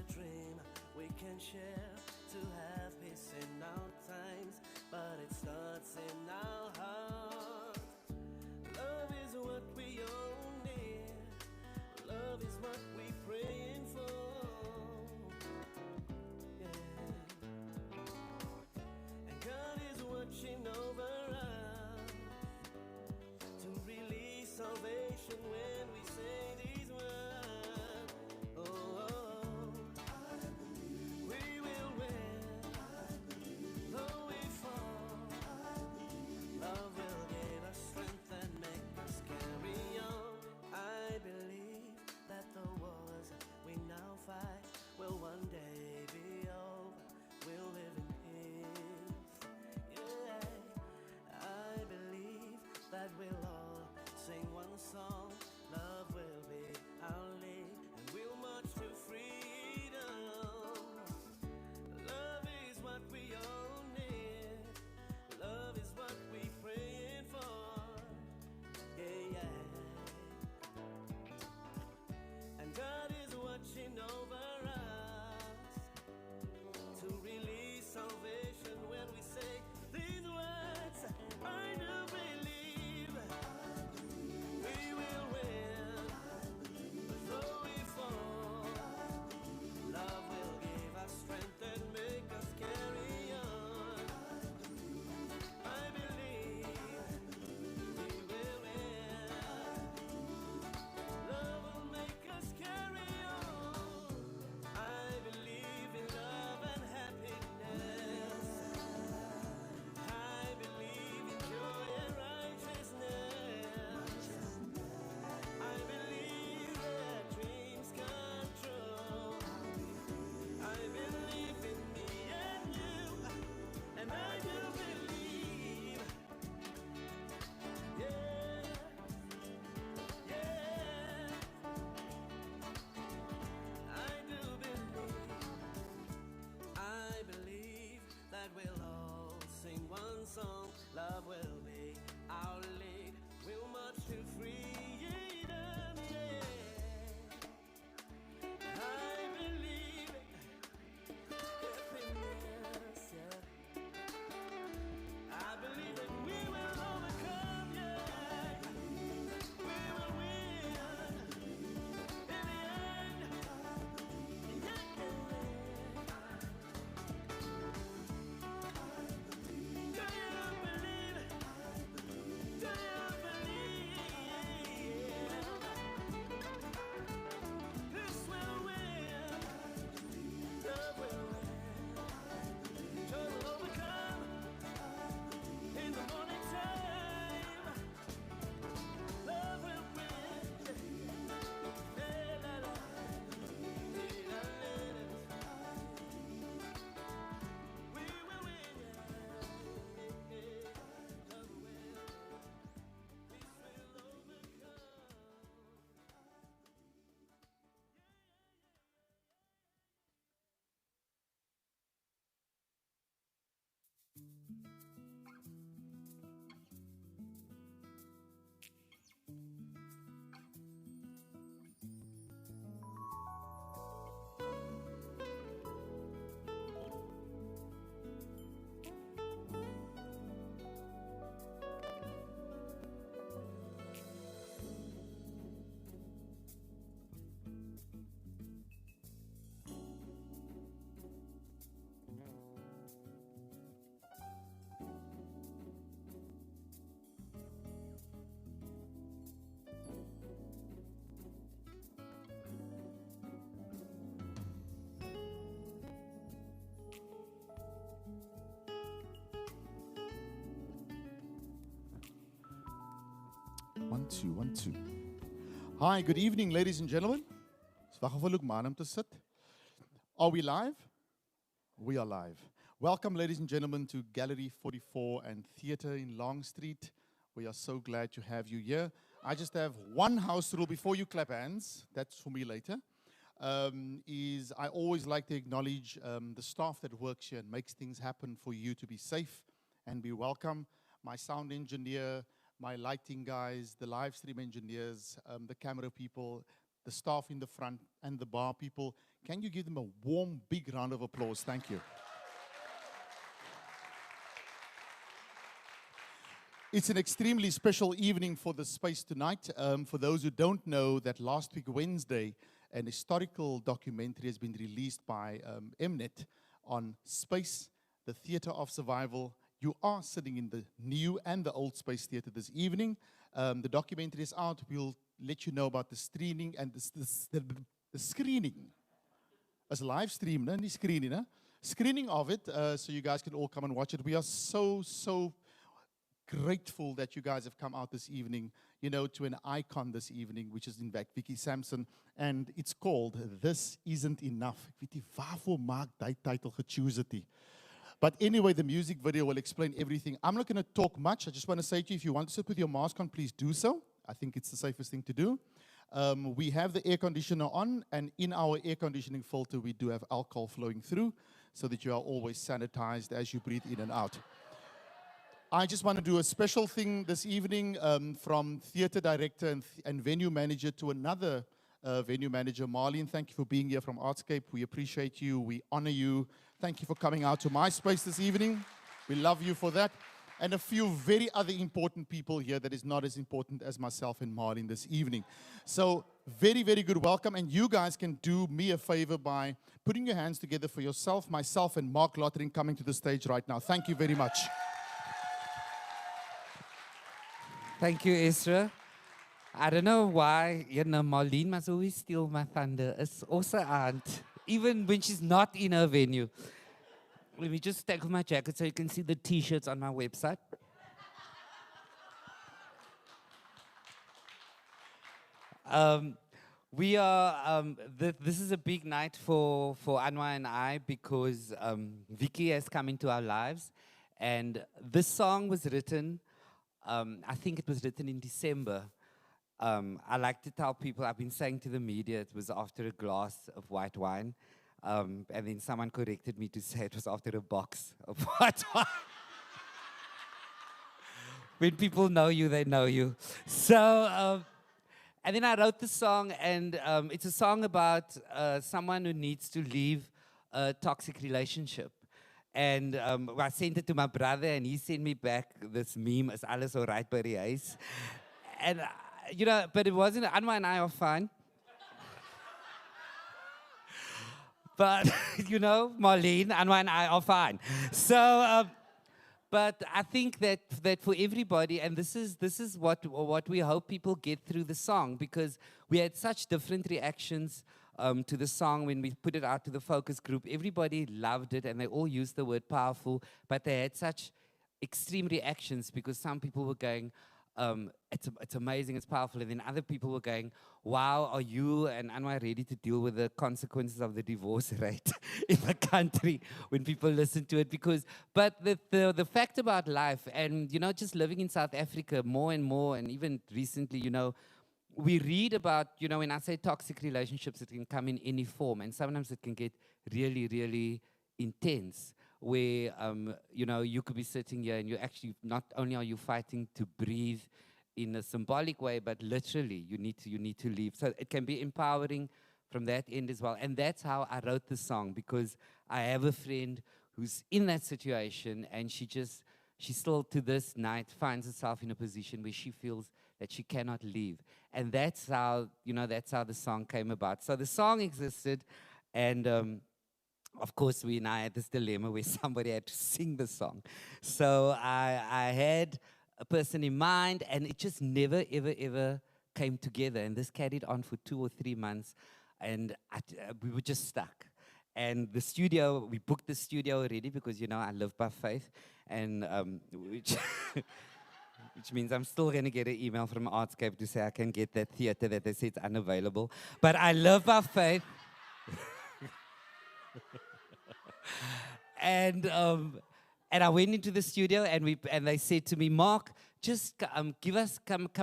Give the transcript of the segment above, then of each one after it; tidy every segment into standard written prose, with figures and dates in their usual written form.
a dream we can share to have peace in our times, but it starts in our heart. Love is what we all need. Love is what we praying for. Yeah. And God is watching over us to release salvation when we say these words. Oh, oh. We will win. Though we fall, love will give us strength and make us carry on. I believe that the wars we now fight will one day be over. We'll live in peace. Yeah, I believe that we'll all sing one song. Love will be our lead, and we'll march to freedom. Love is what we all need. Love is what we praying for. Yeah, yeah. And God is watching over us to release salvation when we say these words. I do believe we will win. Though we fall, love will give us strength and make us carry on. I believe we will win. Love will make us carry on. I believe in love and happiness. I believe in joy and righteousness. I believe that dreams come true. I believe in me and you, and I do believe. Yeah, yeah, I do believe. I believe that we'll all sing one song. Love will be our lead. We'll march to freedom. Yeah, I believe it. Happiness. Yeah, I believe that we will overcome. Yeah, we will win in the end. Yeah, do you believe it? Do you believe this will win? Love will win. Joy will overcome in the morning time. Love will win. La, la, la. La, la, la. We will win. Love will win. Peace will overcome. One, two, one, two. Hi, good evening, ladies and gentlemen. Wag of 'n look man om te sit. Are we live? We are live. Welcome, ladies and gentlemen, to Gallery 44 and Theatre in Long Street. We are so glad to have you here. I just have one house rule before you clap hands. That's for me later. Is I always like to acknowledge the staff that works here and makes things happen for you to be safe and be welcome. My sound engineer, my lighting guys, the live stream engineers, the camera people, the staff in the front, and the bar people. Can you give them a warm, big round of applause? Thank you. It's an extremely special evening for the space tonight. For those who don't know, that last week, Wednesday, an historical documentary has been released by Mnet on space, the theater of survival. You are sitting in the new and the old space theater this evening. The documentary is out. We'll let you know about the screening and the screening. As a live stream, no? Screening, huh? Screening of it, so you guys can all come and watch it. We are so grateful that you guys have come out this evening, to an icon this evening, which is in fact Vicky Sampson, and it's called This Isn't Enough. Ek weet nie waarvoor maak die title gechoose het. But anyway, the music video will explain everything. I'm not going to talk much. I just want to say to you, if you want to sit with your mask on, please do so. I think it's the safest thing to do. We have the air conditioner on, and in our air conditioning filter, we do have alcohol flowing through so that you are always sanitized as you breathe in and out. I just want to do a special thing this evening from theater director and venue manager to another venue manager, Marlene. Thank you for being here from Artscape. We appreciate you. We honor you. Thank you for coming out to my space this evening. We love you for that. And a few very other important people here that is not as important as myself and Marlene this evening. So very, very good welcome. And you guys can do me a favor by putting your hands together for yourself, myself, and Marc Lottering coming to the stage right now. Thank you very much. Thank you, Ezra. I don't know why, Marlene must always steal my thunder. It's also aunt, even when she's not in her venue. Let me just take off my jacket so you can see the T-shirts on my website. This is a big night for Anwar and I because Vicky has come into our lives. And this song was written, I think it was written in December. I like to tell people, I've been saying to the media, it was after a glass of white wine. And then someone corrected me to say it was after a box of white wine. When people know you, they know you. So, and then I wrote the song, and it's a song about someone who needs to leave a toxic relationship. And I sent it to my brother, and he sent me back this meme, is alles alright by die huis? And, but it wasn't, Anwar and I are fine. But, Marlene, Anwar and I are fine. So, but I think that for everybody, and this is what we hope people get through the song, because we had such different reactions to the song when we put it out to the focus group. Everybody loved it, and they all used the word powerful, but they had such extreme reactions because some people were going, it's amazing, it's powerful. And then other people were going, wow, are you and Anwar ready to deal with the consequences of the divorce rate in the country when people listen to it? But the fact about life and, just living in South Africa more and more, and even recently, we read about, when I say toxic relationships, it can come in any form. And sometimes it can get really, really intense. Where, you could be sitting here and you actually, not only are you fighting to breathe in a symbolic way, but literally you need to leave. So it can be empowering from that end as well. And that's how I wrote the song, because I have a friend who's in that situation, and she still to this night finds herself in a position where she feels that she cannot leave. And that's how the song came about. So the song existed, and of course, we and I had this dilemma where somebody had to sing the song. So I had a person in mind, and it just never, ever, ever came together. And this carried on for 2 or 3 months, and we were just stuck. And the studio, we booked the studio already because, I live by faith, and which means I'm still going to get an email from Artscape to say I can get that theater that they say it's unavailable. But I live by faith. And I went into the studio, and they said to me, Marc, just come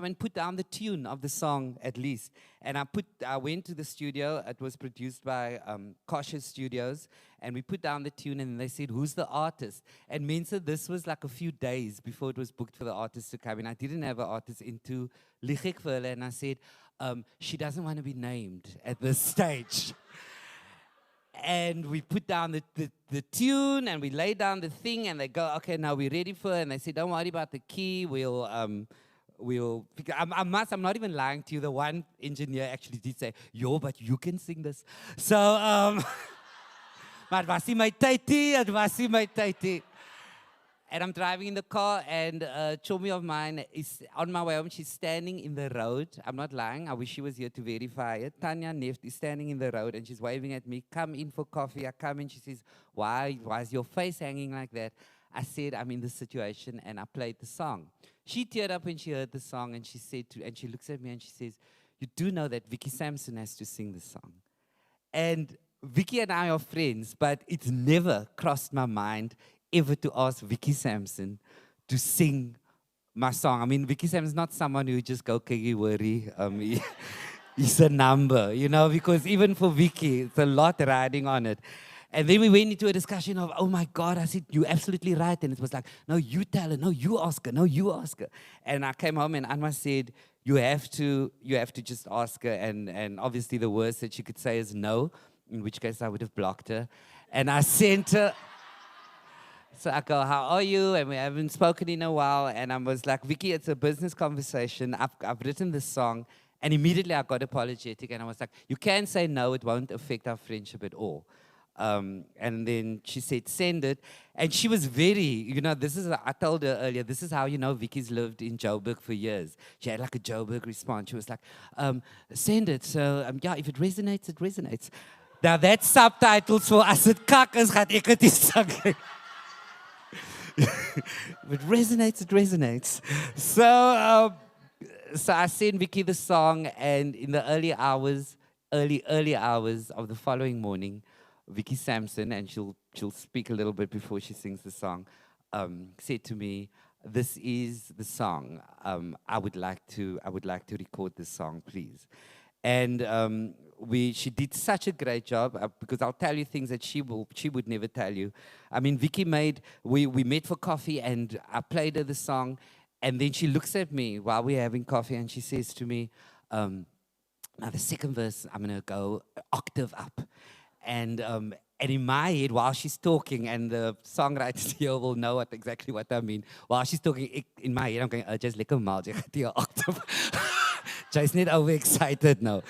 and put down the tune of the song at least. And I went to the studio. It was produced by Kosher Studios, and we put down the tune, and they said, who's the artist? And Mensa, this was like a few days before it was booked for the artist to come, and I didn't have an artist into Lichik for her, and I said, she doesn't want to be named at this stage. And we put down the tune and we lay down the thing and they go, okay, now we're ready for it. And they say, don't worry about the key. We'll I'm not even lying to you. The one engineer actually did say, yo, but you can sing this. So, maar het was nie my tydie. And I'm driving in the car, and a chummy of mine is on my way home. She's standing in the road. I'm not lying. I wish she was here to verify it. Tanya Neft is standing in the road, and she's waving at me. Come in for coffee. I come in. She says, why is your face hanging like that? I said, I'm in this situation, and I played the song. She teared up when she heard the song, and she said, and she looks at me, and she says, you do know that Vicky Sampson has to sing the song. And Vicky and I are friends, but it's never crossed my mind ever to ask Vicky Sampson to sing my song. I mean, Vicky Sampson's not someone who just go, "Kegi worry." He's a number, you know, because even for Vicky, it's a lot riding on it. And then we went into a discussion of, oh my God, I said, you're absolutely right. And it was like, no, you tell her, no, you ask her, no, you ask her. And I came home and Anwar said, you have to just ask her. And obviously the worst that she could say is no, in which case I would have blocked her. And I sent her. So I go, how are you? And we haven't spoken in a while. And I was like, Vicky, it's a business conversation. I've written this song. And immediately I got apologetic. And I was like, you can say no, it won't affect our friendship at all. And then she said, send it. And she was very, you know, I told her earlier, this is how, you know, Vicky's lived in Joburg for years. She had like a Joburg response. She was like, send it. So, yeah, if it resonates, it resonates. Now, that's subtitles for as het kak is, gaat ek het nie sing. If it resonates, it resonates. So I sent Vicky the song, and in the early hours of the following morning, Vicky Sampson, and she'll speak a little bit before she sings the song, said to me, "This is the song. I would like to record this song, please." And she did such a great job because I'll tell you things that she would never tell you. I mean, Vicky we met for coffee, and I played her the song, and then she looks at me while we're having coffee, and she says to me, "Now the second verse, I'm gonna go octave up." And in my head, while she's talking, and the songwriters here will know exactly what I mean. While she's talking, in my head, I'm going, just lekker mal, jy gaan die octave. Jy's net overexcited now.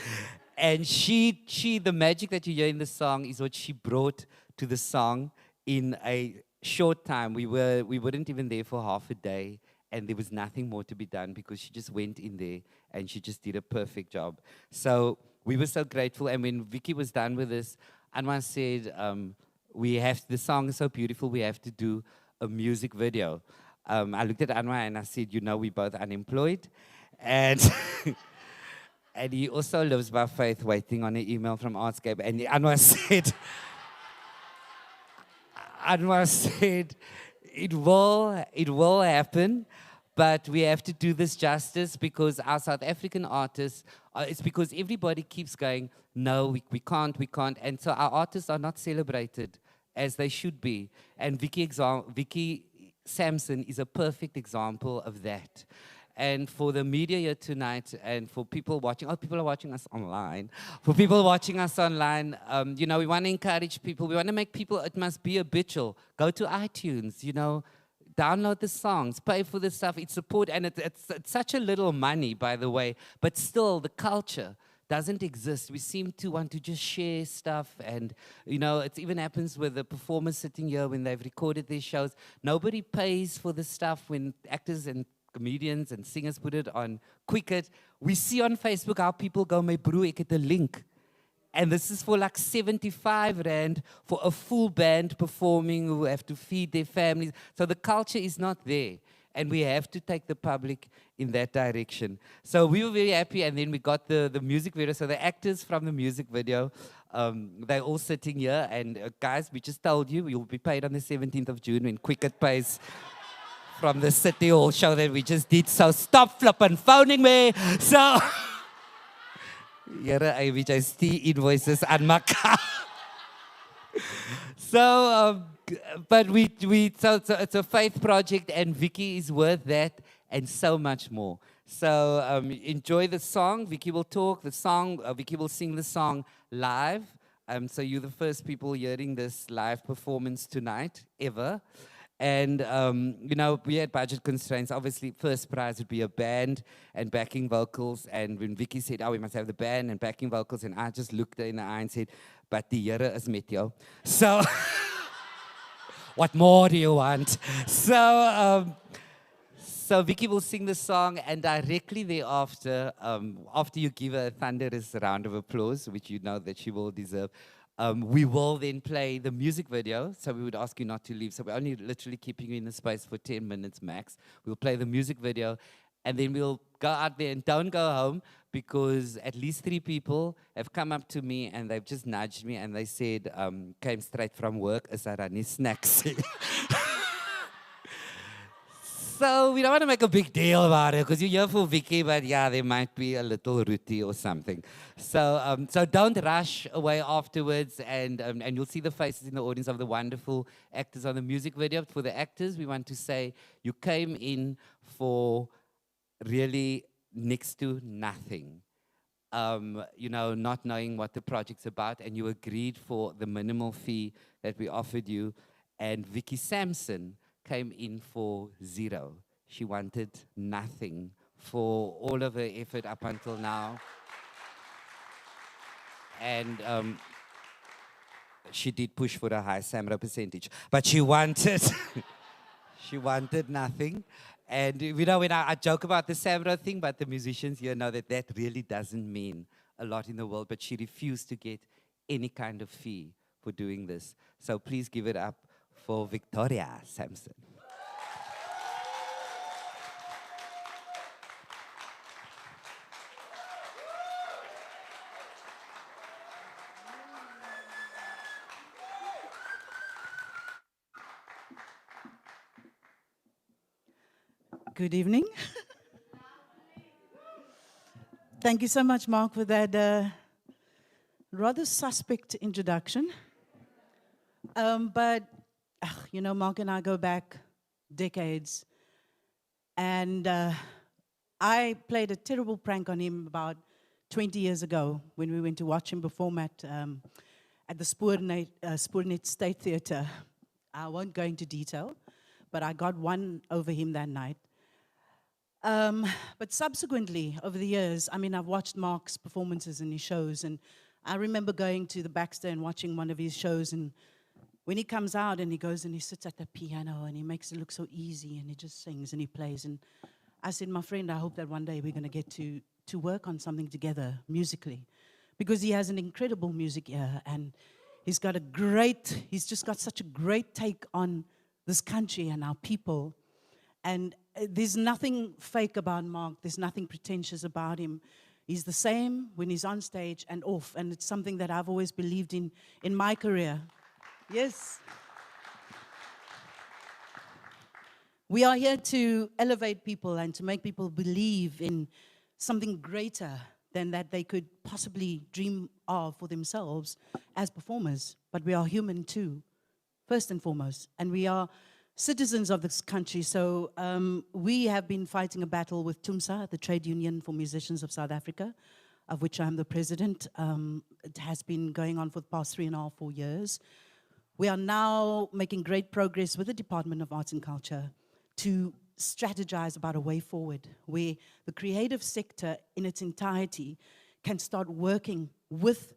And the magic that you hear in the song is what she brought to the song in a short time. We weren't even there for half a day, and there was nothing more to be done because she just went in there and she just did a perfect job. So we were so grateful. And when Vicky was done with this, Anwar said, the song is so beautiful, we have to do a music video. I looked at Anwar and I said, you know, we're both unemployed. And and he also lives by faith, waiting on an email from Artscape. And Anwar said, it will happen, but we have to do this justice because our South African artists, it's because everybody keeps going, no, we can't. And so our artists are not celebrated as they should be. And Vicky Sampson is a perfect example of that. And for the media here tonight, and for people watching, people are watching us online. For people watching us online, you know, we want to encourage people. We want to make people, it must be habitual. Go to iTunes, you know, download the songs, pay for the stuff. It's support, and it's such a little money, by the way, but still the culture doesn't exist. We seem to want to just share stuff, and you know, it even happens with the performers sitting here when they've recorded their shows. Nobody pays for the stuff when actors and comedians and singers put it on Quicket. We see on Facebook how people go, my bro, ek het 'n link. And this is for like 75 Rand for a full band performing who have to feed their families. So the culture is not there. And we have to take the public in that direction. So we were very happy, and then we got the music video. So the actors from the music video, they're all sitting here. And guys, we just told you, you'll be paid on the 17th of June when Quicket pays from the City Hall show that we just did. So stop flipping phoning me. So, Here I which I see invoices and maka. So, but so it's a faith project, and Vicky is worth that and so much more. So enjoy the song. Vicky will talk. The song, Vicky will sing the song live. So you're the first people hearing this live performance tonight, ever. And, we had budget constraints. Obviously, first prize would be a band and backing vocals. And when Vicky said, we must have the band and backing vocals, and I just looked her in the eye and said, but the Here is met jou. So, what more do you want? So Vicky will sing the song, and directly thereafter, after you give her a thunderous round of applause, which you know that she will deserve, we will then play the music video. So we would ask you not to leave. So we're only literally keeping you in the space for 10 minutes max. We'll play the music video, and then we'll go out there and don't go home, because at least 3 people have come up to me and they've just nudged me and they said, came straight from work, is there any snacks? So we don't want to make a big deal about it, because you're here for Vicky, but yeah, there might be a little rooty or something. So don't rush away afterwards, and you'll see the faces in the audience of the wonderful actors on the music video. For the actors, we want to say you came in for really next to nothing. Not knowing what the project's about, and you agreed for the minimal fee that we offered you. And Vicky Sampson came in for 0. She wanted nothing for all of her effort up until now. And she did push for a high SAMRA percentage, but she wanted, she wanted nothing. And when I joke about the SAMRA thing, but the musicians here know that that really doesn't mean a lot in the world, but she refused to get any kind of fee for doing this. So please give it up for Victoria Sampson. Good evening. Thank you so much, Marc, for that rather suspect introduction. But Marc and I go back decades. And I played a terrible prank on him about 20 years ago when we went to watch him perform at the Spoornet State Theatre. I won't go into detail, but I got one over him that night. But subsequently, over the years, I've watched Marc's performances and his shows, and I remember going to the Baxter and watching one of his shows, and when he comes out and he goes and he sits at the piano and he makes it look so easy and he just sings and he plays, and I said, my friend, I hope that one day we're going to get to work on something together musically, because he has an incredible music ear, and he's just got such a great take on this country and our people. And there's nothing fake about Marc. There's nothing pretentious about him. He's the same when he's on stage and off. And it's something that I've always believed in my career. Yes. We are here to elevate people and to make people believe in something greater than that they could possibly dream of for themselves as performers. But we are human too, first and foremost. And we are citizens of this country. So we have been fighting a battle with TUMSA, the Trade Union for Musicians of South Africa, of which I'm the president. It has been going on for the past 3.5, 4 years. We are now making great progress with the Department of Arts and Culture to strategize about a way forward where the creative sector in its entirety can start working with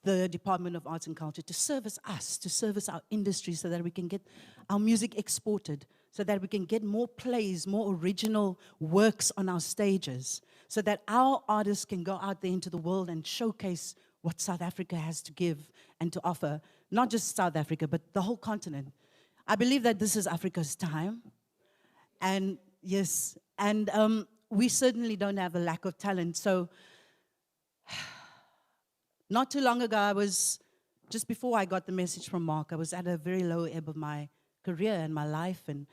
the Department of Arts and Culture to service us, to service our industry, so that we can get our music exported, so that we can get more plays, more original works on our stages, so that our artists can go out there into the world and showcase what South Africa has to give and to offer, not just South Africa, but the whole continent. I believe that this is Africa's time. And yes, and we certainly don't have a lack of talent. So not too long ago, just before I got the message from Marc, I was at a very low ebb of my career and my life, and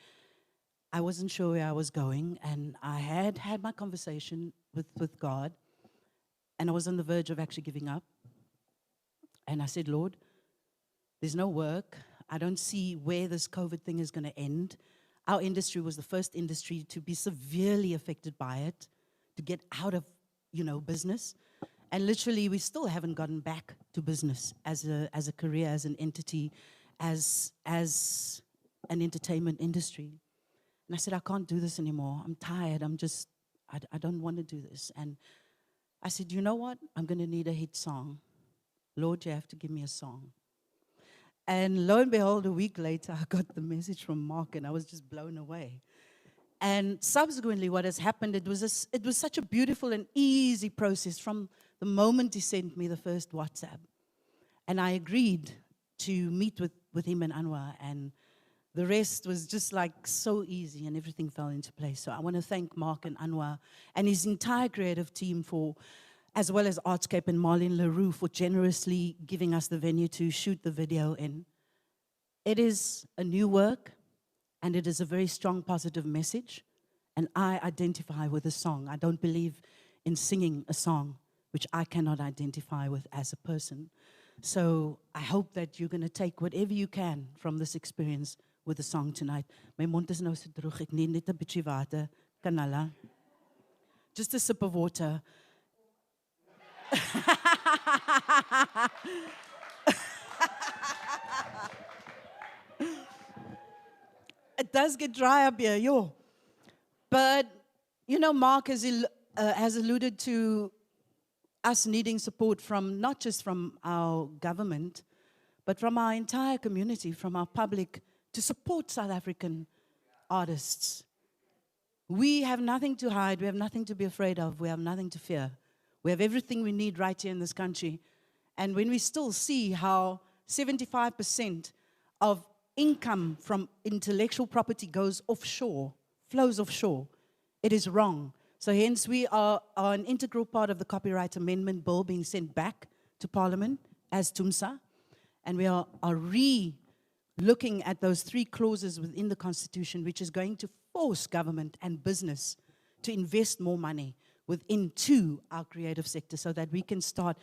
I wasn't sure where I was going, and I had my conversation with God, and I was on the verge of actually giving up. And I said, Lord, there's no work. I don't see where this COVID thing is going to end. Our industry was the first industry to be severely affected by it. to get out of, business. And literally, we still haven't gotten back to business as a career, as an entity, as an entertainment industry. And I said, I can't do this anymore. I'm tired. I don't want to do this. And I said, you know what? I'm going to need a hit song. Lord, you have to give me a song. And lo and behold, a week later, I got the message from Marc, and I was just blown away. And subsequently, what has happened, it was such a beautiful and easy process from the moment he sent me the first WhatsApp. And I agreed to meet with him and Anwar, and the rest was just like so easy, and everything fell into place. So I want to thank Marc and Anwar and his entire creative team as well as Artscape and Marlene Leroux for generously giving us the venue to shoot the video in. It is a new work, and it is a very strong, positive message, and I identify with the song. I don't believe in singing a song which I cannot identify with as a person. So I hope that you're going to take whatever you can from this experience with the song tonight. My mond is nou so droog, ek neem net 'n bietjie water. Kanala. Just a sip of water. It does get dry up here, yo. But, Marc has alluded to us needing support from, not just from our government, but from our entire community, from our public, to support South African artists. We have nothing to hide. We have nothing to be afraid of. We have nothing to fear. We have everything we need right here in this country. And when we still see how 75% of income from intellectual property goes offshore, flows offshore, it is wrong. So hence we are an integral part of the Copyright Amendment Bill being sent back to Parliament as TUMSA. And we are re-looking at those 3 clauses within the Constitution, which is going to force government and business to invest more money into our creative sector so that we can start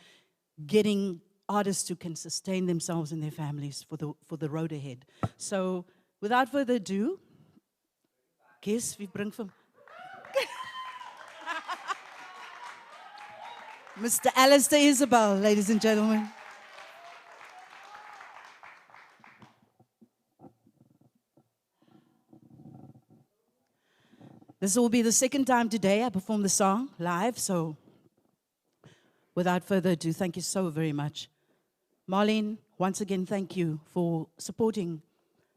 getting artists who can sustain themselves and their families for the road ahead. So without further ado, guess we bring from Mr. Alistair Isabel, ladies and gentlemen. This will be the second time today I perform the song live, so without further ado, thank you so very much. Marlene, once again, thank you for supporting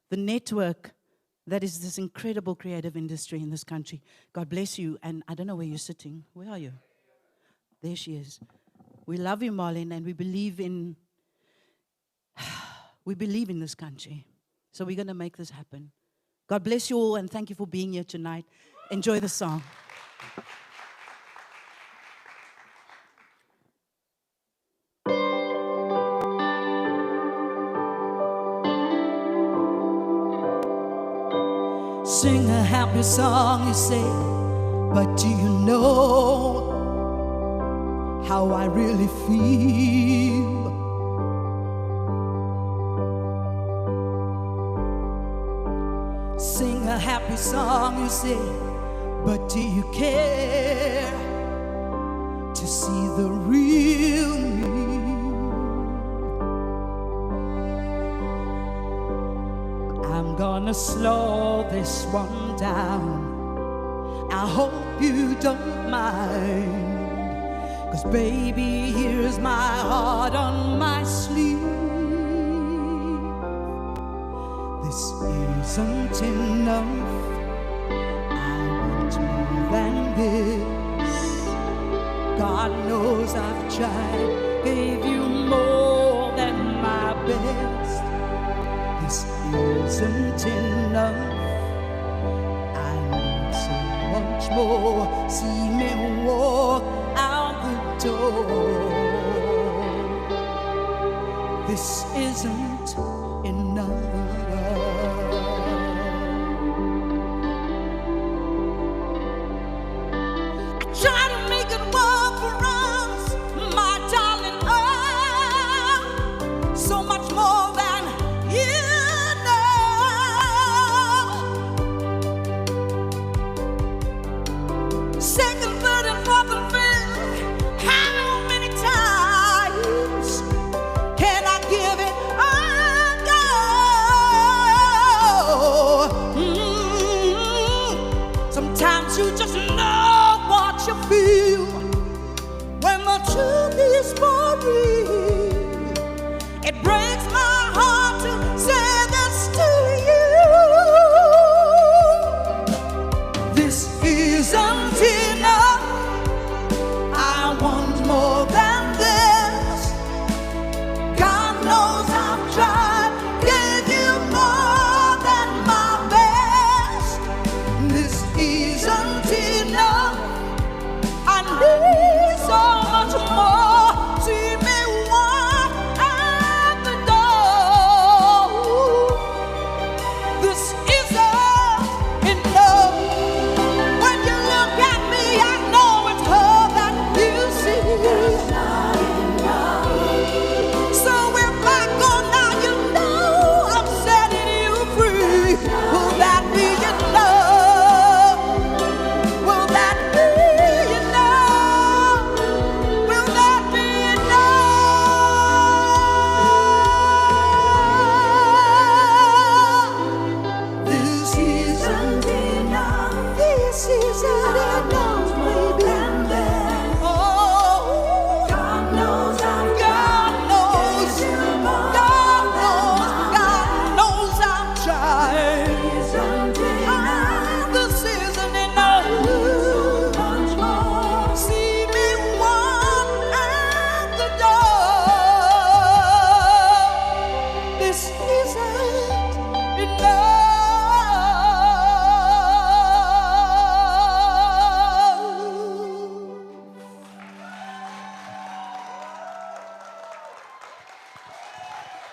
the network that is this incredible creative industry in this country. God bless you, and I don't know where you're sitting. Where are you? There she is. We love you, Marlene, and we believe in this country. So we're going to make this happen. God bless you all, and thank you for being here tonight. Enjoy the song. Sing a happy song, you say, but do you know how I really feel? Sing a happy song, you say, but do you care to see the real me? I'm gonna slow this one down. I hope you don't mind, 'cause baby, here's my heart on my sleeve. This isn't enough. Than this, God knows I've tried, gave you more than my best. This isn't enough. I need so much more. See me walk out the door. This isn't enough. Try to make it work for us, my darling. Oh, so much more than you know. Second, third, and fourth.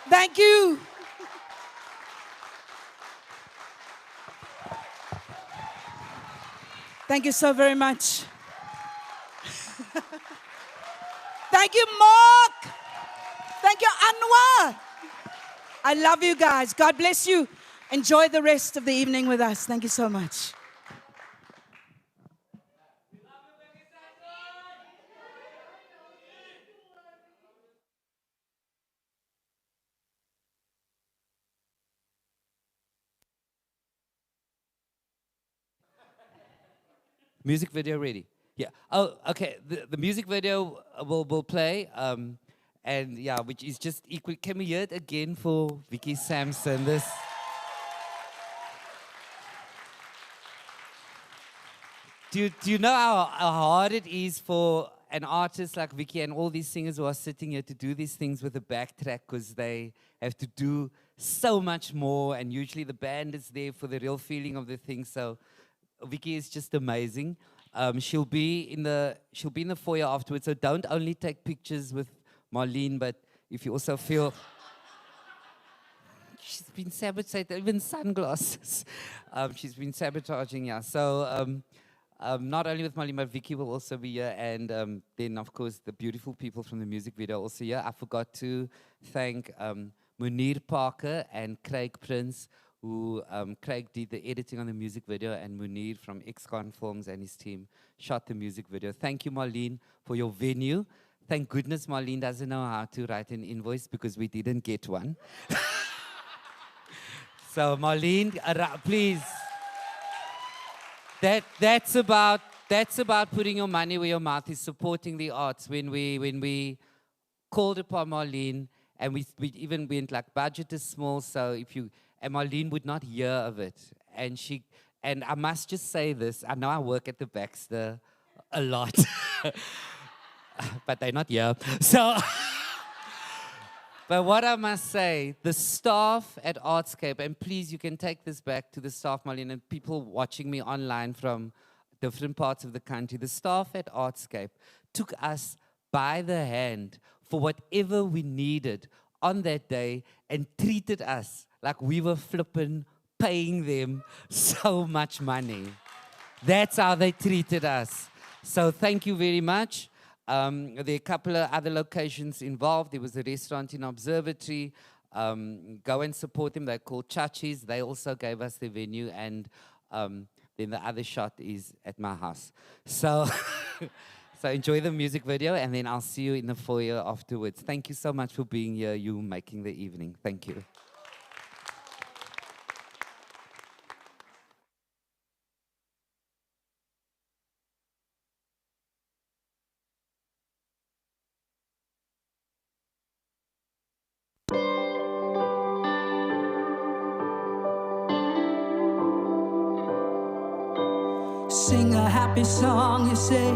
Thank you. Thank you so very much. Thank you, Mark. Thank you, Anwar. I love you guys. God bless you. Enjoy the rest of the evening with us. Thank you so much. Music video ready. Yeah. Oh, okay. The music video will play. And yeah, which is just equal. Can we hear it again for Vicky Sampson? Do you know how hard it is for an artist like Vicky and all these singers who are sitting here to do these things with a backtrack, because they have to do so much more, and usually the band is there for the real feeling of the thing. So Vicky is just amazing. She'll be in the foyer afterwards. So don't only take pictures with Marlene, but if you also feel she's been sabotaging, even sunglasses. She's been sabotaging, yeah. So not only with Marlene, but Vicky will also be here, and then of course the beautiful people from the music video also here. I forgot to thank Munir Parker and Craig Prince, who Craig did the editing on the music video, and Munir from Xcon Films and his team shot the music video. Thank you, Marlene, for your venue. Thank goodness Marlene doesn't know how to write an invoice, because we didn't get one. So Marlene, please. That's about putting your money where your mouth is, supporting the arts. When we called upon Marlene, and we even went like, budget is small, so and Marlene would not hear of it. And I must just say this, I know I work at the Baxter a lot, but they're not here. So, but what I must say, the staff at Artscape, and please, you can take this back to the staff, Marlene, and people watching me online from different parts of the country. The staff at Artscape took us by the hand for whatever we needed on that day and treated us like we were flipping, paying them so much money. That's how they treated us. So thank you very much. There are a couple of other locations involved. There was a restaurant in Observatory. Go and support them. They're called Chachis. They also gave us the venue. And then the other shot is at my house. So, so enjoy the music video, and then I'll see you in the foyer afterwards. Thank you so much for being here, you making the evening. Thank you. Sing a happy song, you say,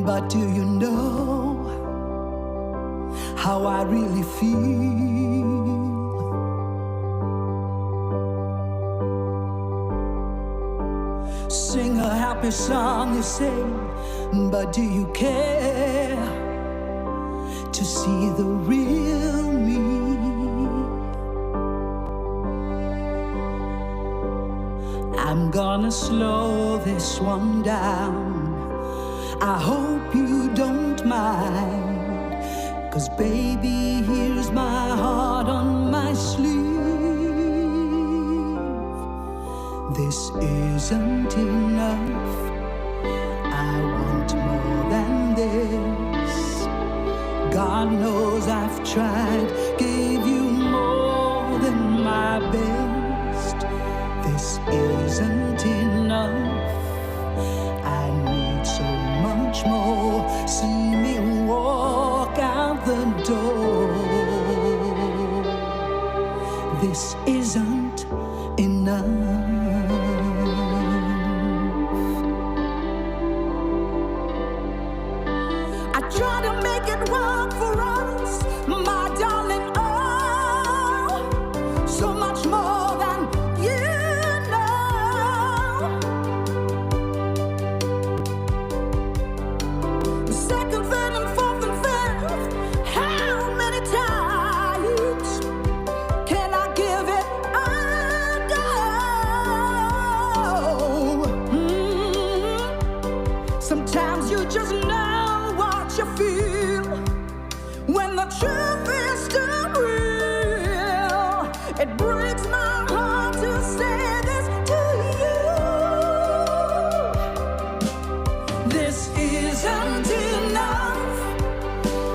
but do you know how I really feel? Sing a happy song, you say, but do you care to see the real me? I'm gonna slow this one down. I hope you don't mind, 'cause baby, here's my heart on my sleeve. This isn't enough. I want more than this. God knows I've tried, gave you more than my best. This isn't enough. I need so much more. See me walk out the door. This isn't enough. I try to make it work for us, my darling. Oh, so much more than you know. Second, third, and fourth, and fifth. How many times breaks my heart to say this to you. This isn't enough.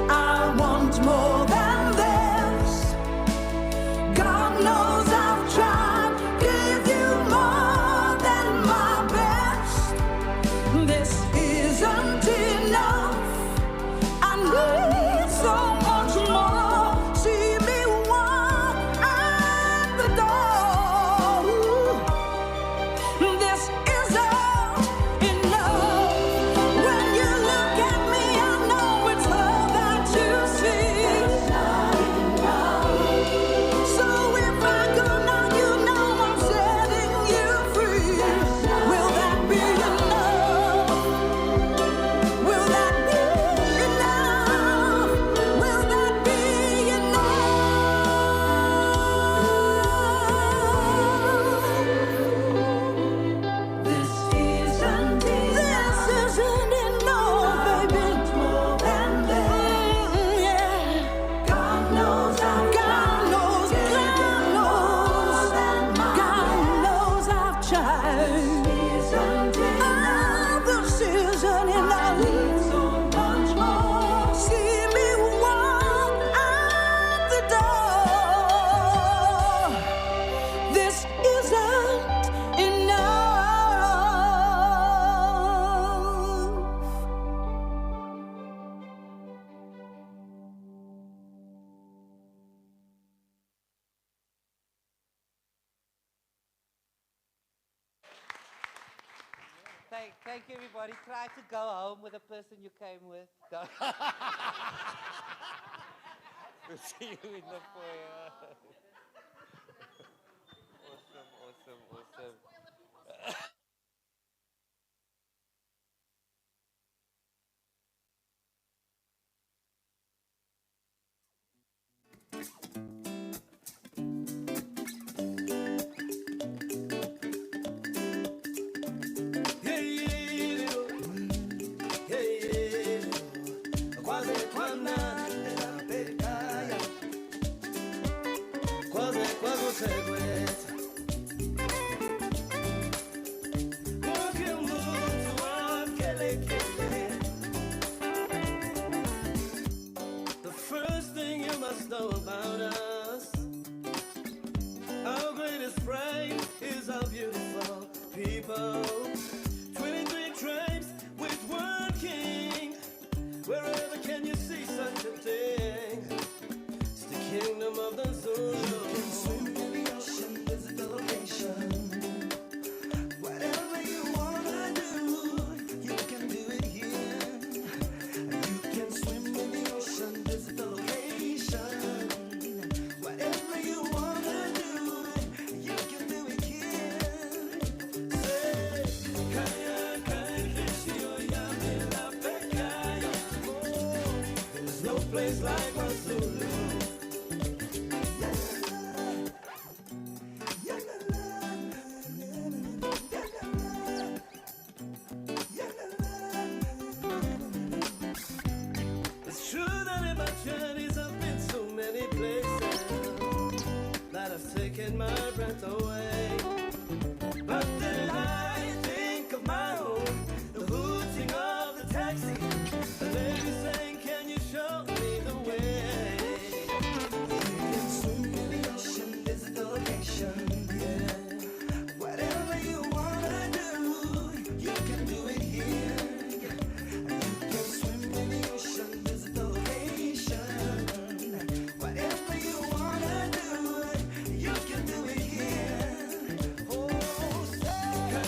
I want more than this. God knows I've tried, give you more than my best. This isn't enough. I need so much more. See me walk out the door. This isn't enough. When you look at me, I know it's all that you see. So if I go now, you know I'm setting you free. Will that be enough? Will that be enough? Will that be enough? This isn't enough, baby. More than this. Yeah. God knows I've tried. This isn't enough. So much more. See me walk out the door. This isn't enough. Thank you, everybody. Try to go home with the person you came with. We'll see you in the foyer. Awesome. The first thing you must know about us, our greatest pride is our beautiful people. 23 tribes with one king. Wherever can you see such a thing? It's the kingdom of the Zulu. You can swim in the ocean, visit the location. Whatever you wanna do, you can do it here. You can swim in the ocean, visit the location. Whatever you wanna do, you can do it here. Say, kaya kishio ya mela pekaya. There's no place like Zulu. It's true that in my journeys I've been so many places that have taken my breath away.